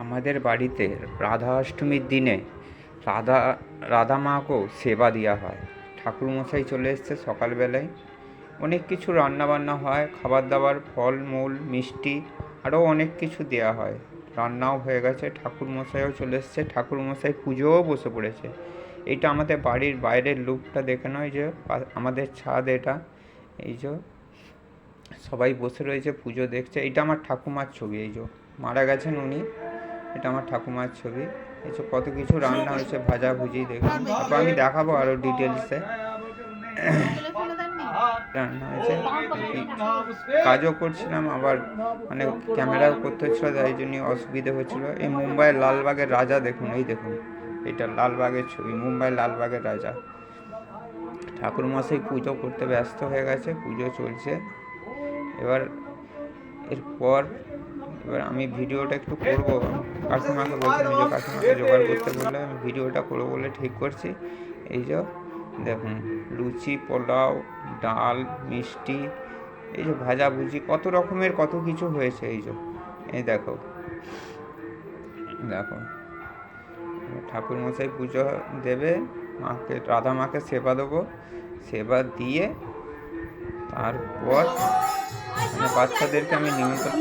আমাদের বাড়িতে রাধা অষ্টমীর দিনে রাধা রাধা মাকেও সেবা দেওয়া হয়। ঠাকুরমশাই চলে এসছে সকালবেলায়, অনেক কিছু রান্নাবান্না হয়, খাবার দাবার, ফল মূল, মিষ্টি, আরও অনেক কিছু দেওয়া হয়। রান্নাও হয়ে গেছে, ঠাকুরমশাইও চলে এসছে, ঠাকুরমশাই পুজোও বসে পড়েছে। এইটা আমাদের বাড়ির বাইরের লুকটা দেখে নয় যে আমাদের ছাদ এটা, এই যে সবাই বসে রয়েছে পুজো দেখছে। এটা আমার ঠাকুমার ছবি, এই যে মারা গেছেন উনি, এটা আমার ঠাকুমার ছবি। এসব কত কিছু রান্না হয়েছে, ভাজাভুজি দেখুন, তারপর আমি দেখাবো আরও ডিটেলসে রান্না হয়েছে। কাজও করছিলাম, আবার মানে ক্যামেরাও করতে হচ্ছিলো, তাই জন্য অসুবিধে হচ্ছিলো। এই মুম্বাইয়ের লালবাগের রাজা দেখুন, এই দেখুন, এটা লালবাগের ছবি, মুম্বাইয়ের লালবাগের রাজা। ঠাকুরমশাই পুজো করতে ব্যস্ত হয়ে গেছে, পুজো চলছে। এবার আমি ভিডিওটা একটু করবো, কাকিমাকে বলছিলাম যে কাকিমাকে জোগাড় করতে বললে আমি ভিডিওটা করবো বলে ঠিক করছি। এই যে দেখুন, লুচি, পোলাও, ডাল, মিষ্টি, এই যে ভাজাভুজি, কত রকমের কত কিছু হয়েছে। এই দেখো দেখো ঠাকুরমশাই পুজো দেবে, মাকে, রাধা মাকে সেবা দেবো, সেবা দিয়ে তারপর বাচ্চাদেরকে আমি নিমন্ত্রণ